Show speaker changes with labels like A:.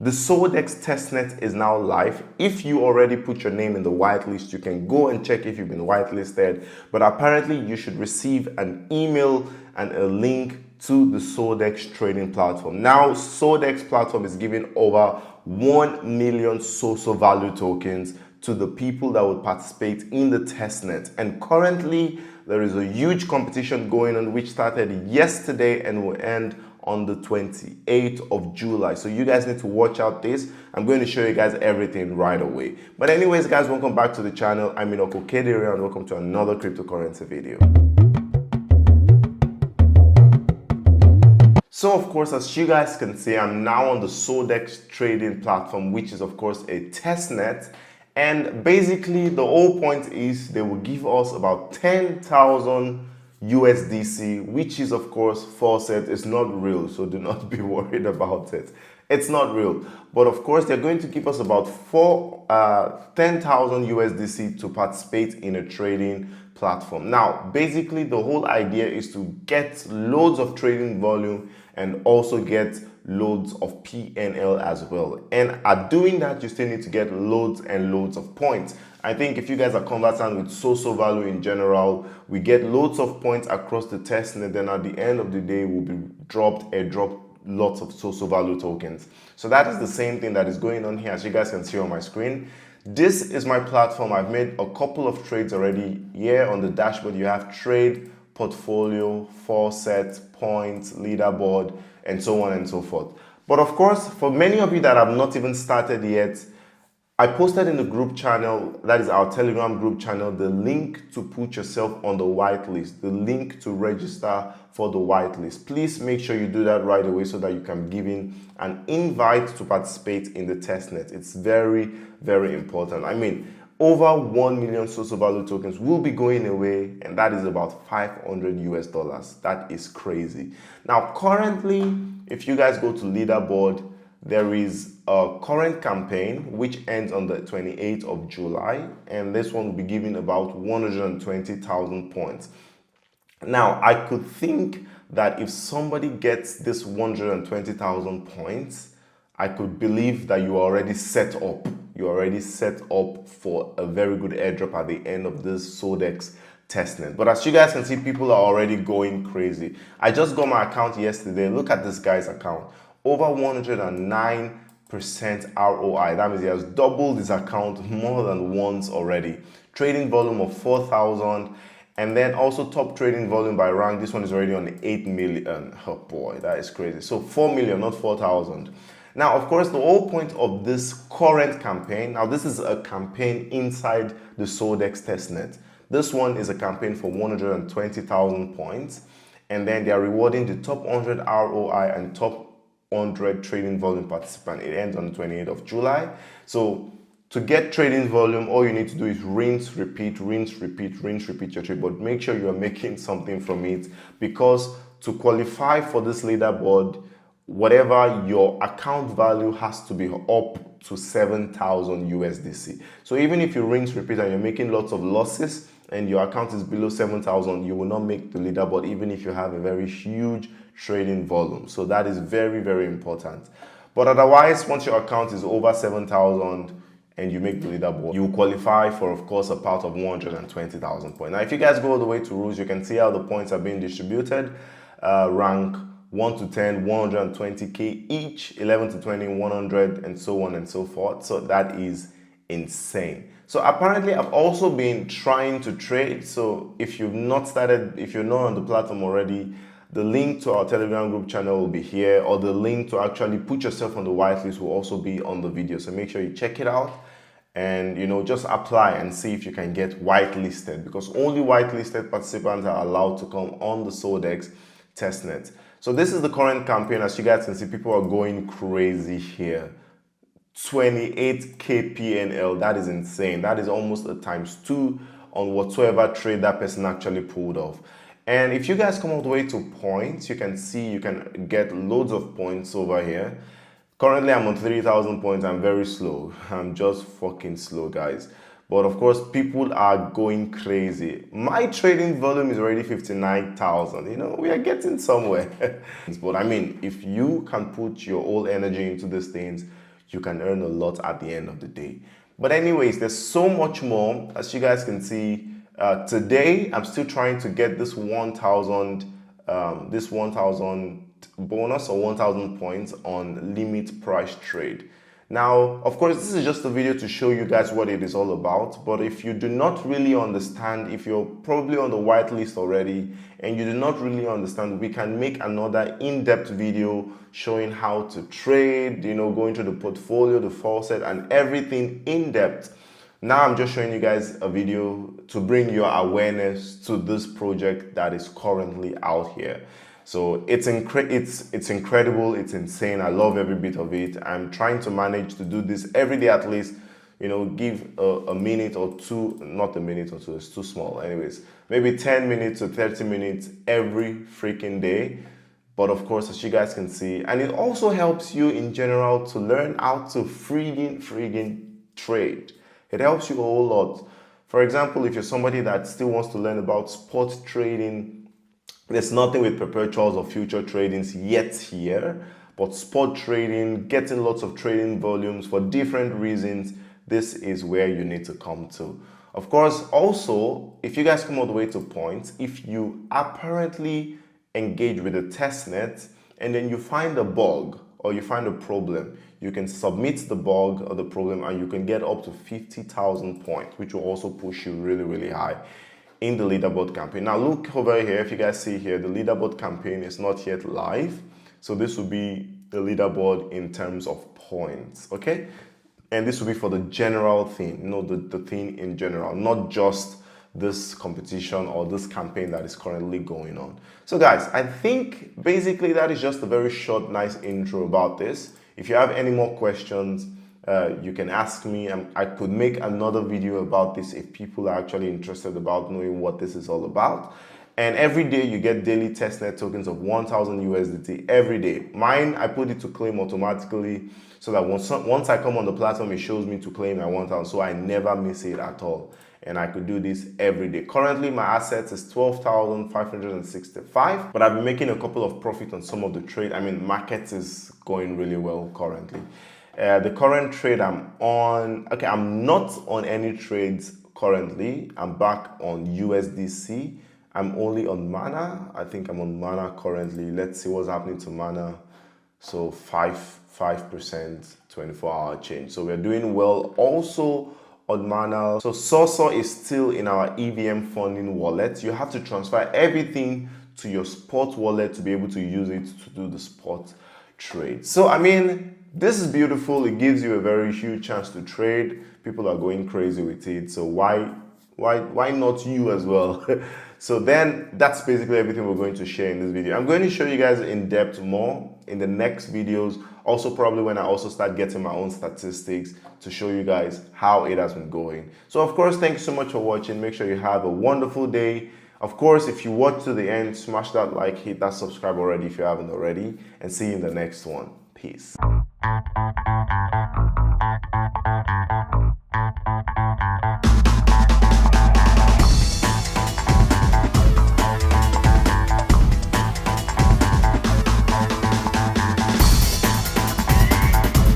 A: The Sodex Testnet is now live. If you already put your name in the whitelist, you can go and check if you've been whitelisted. But apparently you should receive an email and a link to the Sodex trading platform. Now, Sodex platform is giving over 1 million SOSO Value tokens to the people that would participate in the testnet. And currently, there is a huge competition going on which started yesterday and will end on the 28th of July. So you guys need to watch out this. I'm going to show you guys everything right away. But anyways, guys, welcome back to the channel. I'm Enoch Okedere and welcome to another cryptocurrency video. So of course, as you guys can see, I'm now on the Sodex trading platform, which is of course a testnet. And basically the whole point is they will give us about 10,000 USDC, which is of course faucet. It's not real, so do not be worried about it. It's not real, but of course they're going to give us about 10,000 USDC to participate in a trading platform. Now basically the whole idea is to get loads of trading volume and also get loads of PNL as well. And at doing that, you still need to get loads and loads of points. I think if you guys are conversant with SOSO Value in general, we get loads of points across the testnet. Then at the end of the day, we'll be airdrop lots of SOSO Value tokens. So that is the same thing that is going on here, as you guys can see on my screen. This is my platform. I've made a couple of trades already. Here on the dashboard, you have trade, portfolio, faucet, points, leaderboard, and so on and so forth. But of course, for many of you that have not even started yet, I posted in the group channel, that is our Telegram group channel, the link to put yourself on the whitelist, the link to register for the whitelist. Please make sure you do that right away so that you can give in an invite to participate in the testnet. It's very, very important. I mean, over 1 million SOSO Value tokens will be going away, and that is about $500 US. That is crazy. Now, currently, if you guys go to Leaderboard, there is a current campaign which ends on the 28th of July, and this one will be giving about 120,000 points. Now, I could think that if somebody gets this 120,000 points, I could believe that you are already set up. You're already set up for a very good airdrop at the end of this Sodex testnet. But as you guys can see, people are already going crazy. I just got my account yesterday. Look at this guy's account. Over 109% ROI. That means he has doubled his account more than once already. Trading volume of 4,000. And then also top trading volume by rank. This one is already on 8 million. Oh boy, that is crazy. So 4 million, not 4,000. Now, of course, the whole point of this current campaign, now this is a campaign inside the Sodex testnet. This one is a campaign for 120,000 points. And then they are rewarding the top 100 ROI and top 100 trading volume participant. It ends on the 28th of July. So to get trading volume, all you need to do is rinse, repeat your trade, but make sure you are making something from it, because to qualify for this leaderboard, whatever your account value has to be up to 7,000 USDC. So even if you rinse, repeat, and you're making lots of losses and your account is below 7,000, you will not make the leaderboard even if you have a very huge trading volume. So that is very, very important. But otherwise, once your account is over 7,000 and you make the leaderboard, you qualify for, of course, a part of 120,000 points. Now, if you guys go all the way to rules, you can see how the points are being distributed. Rank 1 to 10, 120K each, 11 to 20, 100, and so on and so forth. So that is insane. So apparently I've also been trying to trade. So if you've not started, if you're not on the platform already, the link to our Telegram group channel will be here, or the link to actually put yourself on the whitelist will also be on the video. So make sure you check it out and, you know, just apply and see if you can get whitelisted, because only whitelisted participants are allowed to come on the Sodex testnet. So this is the current campaign. As you guys can see, people are going crazy here. 28K PNL, that is insane. That is almost a ×2 on whatsoever trade that person actually pulled off. And if you guys come all the way to points, you can see you can get loads of points over here. Currently, I'm on 3,000 points. I'm very slow. I'm just fucking slow, guys. But of course, people are going crazy. My trading volume is already 59,000. You know, we are getting somewhere. But I mean, if you can put your whole energy into these things, you can earn a lot at the end of the day. But anyways, there's so much more. As you guys can see, today I'm still trying to get this 1,000 bonus or 1,000 points on limit price trade. Now, of course, this is just a video to show you guys what it is all about. But if you do not really understand, if you're probably on the whitelist already and you do not really understand, we can make another in-depth video showing how to trade, going through the portfolio, the faucet, and everything in depth. Now I'm just showing you guys a video to bring your awareness to this project that is currently out here. So it's incredible, it's insane. I love every bit of it. I'm trying to manage to do this every day at least, give a minute or two, not a minute or two, it's too small. Anyways, maybe 10 minutes to 30 minutes every freaking day. But of course, as you guys can see, and it also helps you in general to learn how to friggin' trade. It helps you a whole lot. For example, if you're somebody that still wants to learn about spot trading, there's nothing with perpetuals or future tradings yet here, but spot trading, getting lots of trading volumes for different reasons, this is where you need to come to. Of course, also, if you guys come all the way to points, if you apparently engage with the testnet and then you find a bug or you find a problem, you can submit the bug or the problem and you can get up to 50,000 points, which will also push you really, really high in the leaderboard campaign. Now look over here, if you guys see here, the leaderboard campaign is not yet live. So this will be the leaderboard in terms of points, okay? And this will be for the general thing, the thing in general, not just this competition or this campaign that is currently going on. So guys, I think basically that is just a very short, nice intro about this. If you have any more questions, you can ask me. I could make another video about this if people are actually interested about knowing what this is all about. And every day you get daily testnet tokens of 1,000 USDT every day. Mine, I put it to claim automatically so that once I come on the platform, it shows me to claim my 1,000, so I never miss it at all. And I could do this every day. Currently, my assets is 12,565, but I've been making a couple of profit on some of the trade. Market is going really well currently. The current trade I'm on, okay, I'm not on any trades currently. I'm back on USDC. I'm only on Mana. I think I'm on Mana currently. Let's see what's happening to Mana. So 5%, 24-hour change. So we're doing well also on Mana. So SOSO is still in our EVM funding wallet. You have to transfer everything to your spot wallet to be able to use it to do the spot trade. So this is beautiful. It gives you a very huge chance to trade. People are going crazy with it. So why not you as well? So then that's basically everything we're going to share in this video. I'm going to show you guys in depth more in the next videos. Also probably when I also start getting my own statistics to show you guys how it has been going. So of course, thank you so much for watching. Make sure you have a wonderful day. Of course, if you watch to the end, smash that like, hit that subscribe already if you haven't already, and see you in the next one. Peace.